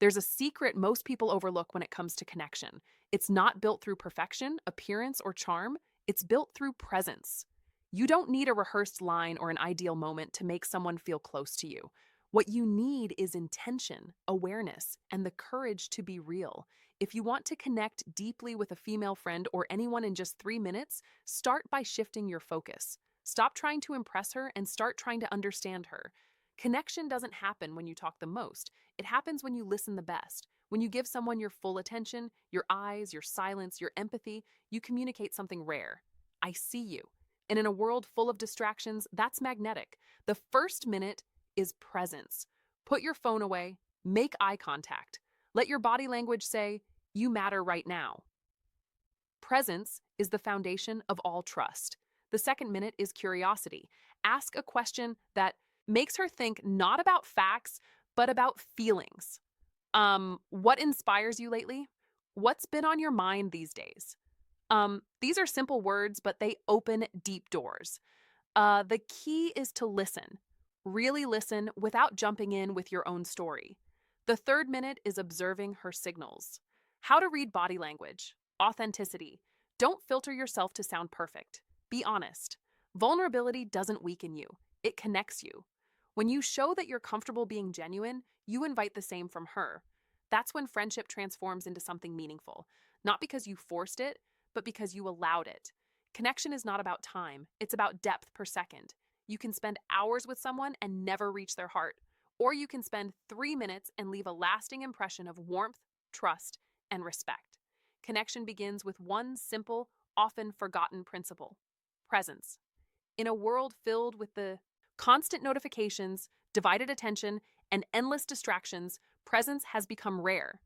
There's a secret most people overlook when it comes to connection. It's not built through perfection, appearance, or charm, it's built through presence. You don't need a rehearsed line or an ideal moment to make someone feel close to you. What you need is intention, awareness, and the courage to be real. If you want to connect deeply with a female friend or anyone in just 3 minutes, start by shifting your focus. Stop trying to impress her and start trying to understand her. Connection doesn't happen when you talk the most, it happens when you listen the best. When you give someone your full attention, your eyes, your silence, your empathy, you communicate something rare. I see you. And in a world full of distractions, that's magnetic. The first minute is presence. Put your phone away, make eye contact. Let your body language say, "You matter right now." Presence is the foundation of all trust. The second minute is curiosity. Ask a question that makes her think not about facts, but about feelings. What inspires you lately? What's been on your mind these days? These are simple words, but they open deep doors. The key is to listen. Really listen without jumping in with your own story. The third minute is observing her signals. How to read body language. Authenticity. Don't filter yourself to sound perfect. Be honest. Vulnerability doesn't weaken you, it connects you. When you show that you're comfortable being genuine, you invite the same from her. That's when friendship transforms into something meaningful, not because you forced it, but because you allowed it. Connection is not about time, it's about depth per second. You can spend hours with someone and never reach their heart, or you can spend 3 minutes and leave a lasting impression of warmth, trust, and respect. Connection begins with one simple, often forgotten principle: presence. In a world filled with the constant notifications, divided attention, and endless distractions, presence has become rare.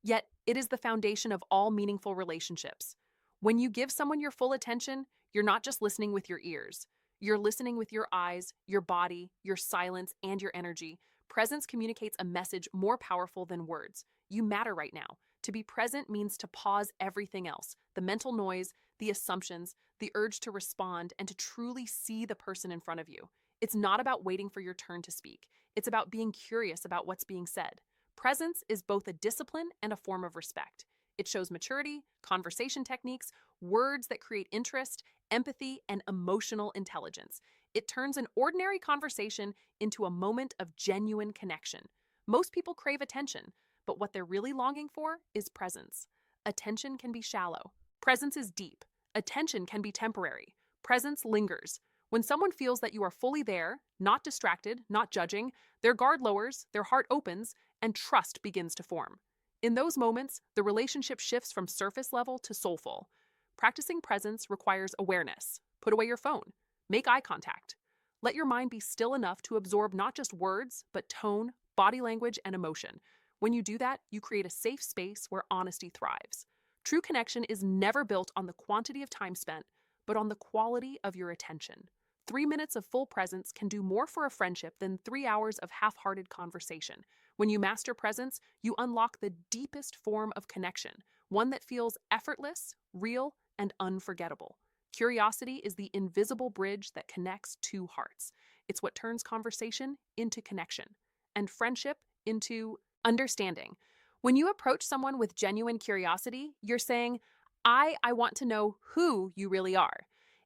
Yet, it is the foundation of all meaningful relationships. When you give someone your full attention, you're not just listening with your ears. You're listening with your eyes, your body, your silence, and your energy. Presence communicates a message more powerful than words. You matter right now. To be present means to pause everything else: the mental noise, the assumptions, the urge to respond, and to truly see the person in front of you. It's not about waiting for your turn to speak. It's about being curious about what's being said. Presence is both a discipline and a form of respect. It shows maturity, conversation techniques, words that create interest, empathy, and emotional intelligence. It turns an ordinary conversation into a moment of genuine connection. Most people crave attention, but what they're really longing for is presence. Attention can be shallow. Presence is deep. Attention can be temporary. Presence lingers. When someone feels that you are fully there, not distracted, not judging, their guard lowers, their heart opens, and trust begins to form. In those moments, the relationship shifts from surface level to soulful. Practicing presence requires awareness. Put away your phone. Make eye contact. Let your mind be still enough to absorb not just words, but tone, body language, and emotion. When you do that, you create a safe space where honesty thrives. True connection is never built on the quantity of time spent, but on the quality of your attention. 3 minutes of full presence can do more for a friendship than 3 hours of half-hearted conversation. When you master presence, you unlock the deepest form of connection, one that feels effortless, real, and unforgettable. Curiosity is the invisible bridge that connects two hearts. It's what turns conversation into connection, and friendship into understanding. When you approach someone with genuine curiosity, you're saying, I want to know who you really are.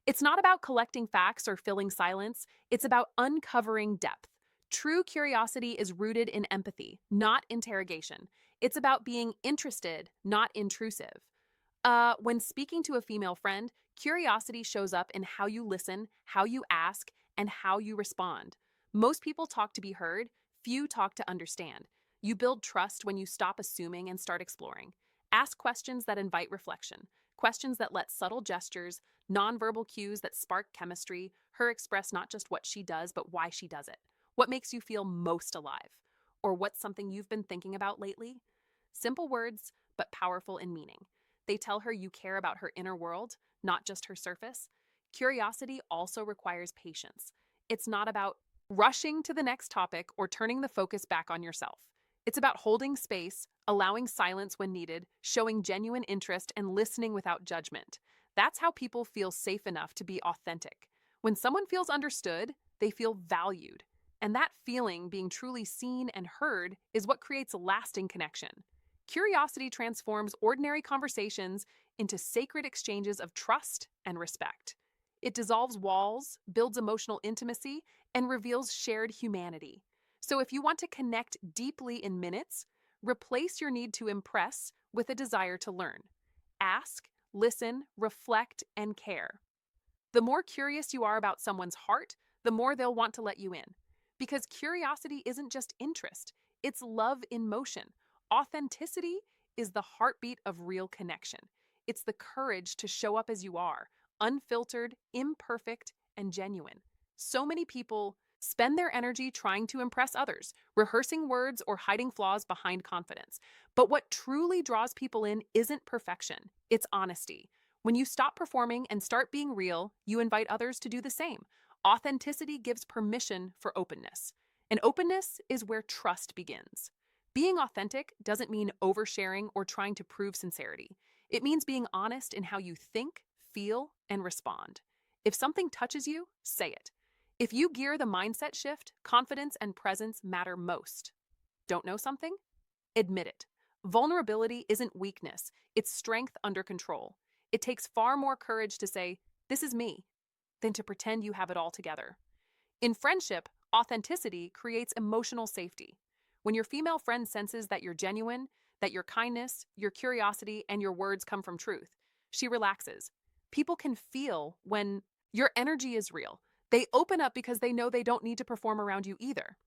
It's not about collecting facts or filling silence, it's about uncovering depth. True curiosity is rooted in empathy, not interrogation. It's about being interested, not intrusive. When speaking to a female friend, curiosity shows up in how you listen, how you ask, and how you respond. Most people talk to be heard, few talk to understand. You build trust when you stop assuming and start exploring. Ask questions that invite reflection, questions that let subtle gestures, nonverbal cues that spark chemistry, her express not just what she does, but why she does it. What makes you feel most alive? Or what's something you've been thinking about lately? Simple words, but powerful in meaning. They tell her you care about her inner world, not just her surface. Curiosity also requires patience. It's not about rushing to the next topic or turning the focus back on yourself. It's about holding space, allowing silence when needed, showing genuine interest, and listening without judgment. That's how people feel safe enough to be authentic. When someone feels understood, they feel valued. And that feeling, being truly seen and heard, is what creates lasting connection. Curiosity transforms ordinary conversations into sacred exchanges of trust and respect. It dissolves walls, builds emotional intimacy, and reveals shared humanity. So if you want to connect deeply in minutes, replace your need to impress with a desire to learn. Ask, listen, reflect, and care. The more curious you are about someone's heart, the more they'll want to let you in. Because curiosity isn't just interest, it's love in motion. Authenticity is the heartbeat of real connection. It's the courage to show up as you are, unfiltered, imperfect, and genuine. So many people spend their energy trying to impress others, rehearsing words or hiding flaws behind confidence. But what truly draws people in isn't perfection, it's honesty. When you stop performing and start being real, you invite others to do the same. Authenticity gives permission for openness. And openness is where trust begins. Being authentic doesn't mean oversharing or trying to prove sincerity. It means being honest in how you think, feel, and respond. If something touches you, say it. If you gear the mindset shift, confidence and presence matter most. Don't know something? Admit it. Vulnerability isn't weakness, it's strength under control. It takes far more courage to say, "This is me," than to pretend you have it all together. In friendship, authenticity creates emotional safety. When your female friend senses that you're genuine, that your kindness, your curiosity, and your words come from truth, she relaxes. People can feel when your energy is real. They open up because they know they don't need to perform around you either.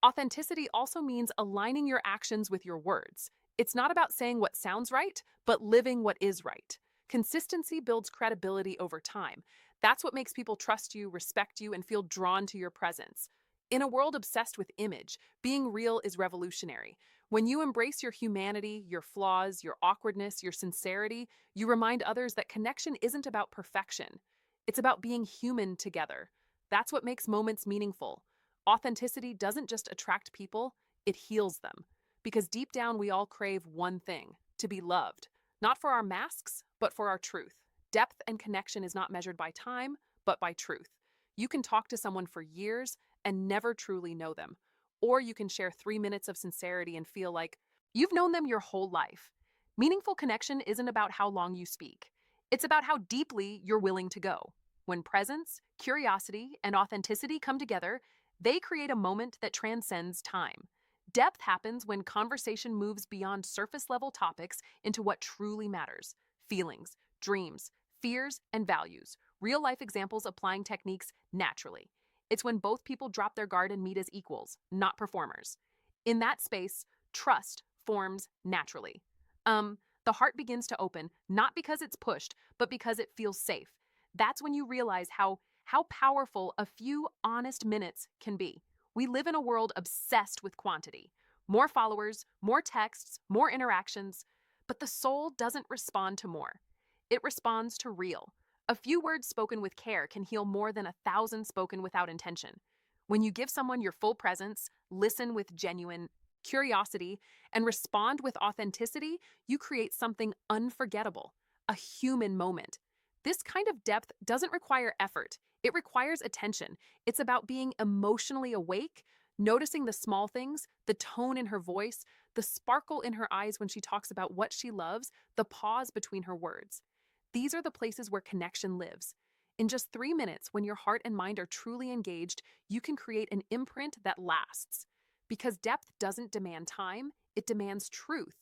Authenticity also means aligning your actions with your words. It's not about saying what sounds right, but living what is right. Consistency builds credibility over time. That's what makes people trust you, respect you, and feel drawn to your presence. In a world obsessed with image, being real is revolutionary. When you embrace your humanity, your flaws, your awkwardness, your sincerity, you remind others that connection isn't about perfection. It's about being human together. That's what makes moments meaningful. Authenticity doesn't just attract people, it heals them. Because deep down, we all crave one thing: to be loved. Not for our masks, but for our truth. Depth and connection is not measured by time, but by truth. You can talk to someone for years and never truly know them. Or you can share 3 minutes of sincerity and feel like you've known them your whole life. Meaningful connection isn't about how long you speak, it's about how deeply you're willing to go. When presence, curiosity, and authenticity come together, they create a moment that transcends time. Depth happens when conversation moves beyond surface level topics into what truly matters: feelings, dreams, fears, and values. Real life examples applying techniques naturally. It's when both people drop their guard and meet as equals, not performers. In that space, trust forms naturally. The heart begins to open, not because it's pushed, but because it feels safe. That's when you realize how powerful a few honest minutes can be. We live in a world obsessed with quantity. More followers, more texts, more interactions, but the soul doesn't respond to more. It responds to real. A few words spoken with care can heal more than 1,000 spoken without intention. When you give someone your full presence, listen with genuine curiosity, and respond with authenticity, you create something unforgettable: a human moment. This kind of depth doesn't require effort, it requires attention. It's about being emotionally awake, noticing the small things, the tone in her voice, the sparkle in her eyes when she talks about what she loves, the pause between her words. These are the places where connection lives. In just 3 minutes, when your heart and mind are truly engaged, you can create an imprint that lasts. Because depth doesn't demand time, it demands truth.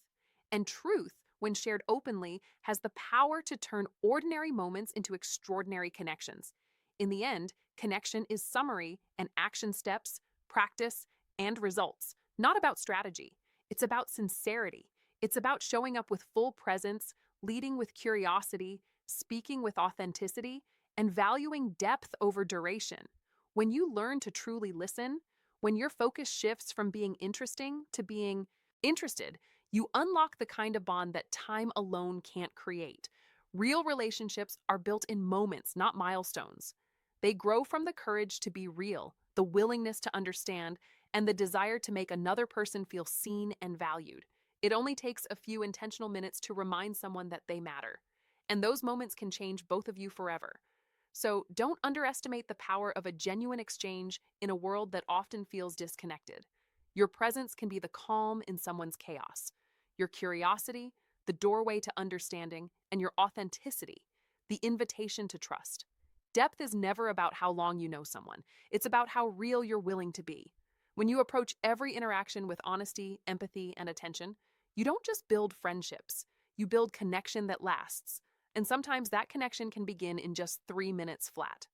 And truth, when shared openly, has the power to turn ordinary moments into extraordinary connections. In the end, connection is summary and action steps, practice, and results, not about strategy. It's about sincerity. It's about showing up with full presence, leading with curiosity, speaking with authenticity, and valuing depth over duration. When you learn to truly listen, when your focus shifts from being interesting to being interested, you unlock the kind of bond that time alone can't create. Real relationships are built in moments, not milestones. They grow from the courage to be real, the willingness to understand, and the desire to make another person feel seen and valued. It only takes a few intentional minutes to remind someone that they matter. And those moments can change both of you forever. So don't underestimate the power of a genuine exchange in a world that often feels disconnected. Your presence can be the calm in someone's chaos. Your curiosity, the doorway to understanding, and your authenticity, the invitation to trust. Depth is never about how long you know someone, it's about how real you're willing to be. When you approach every interaction with honesty, empathy, and attention, you don't just build friendships, you build connection that lasts. And sometimes that connection can begin in just 3 minutes flat.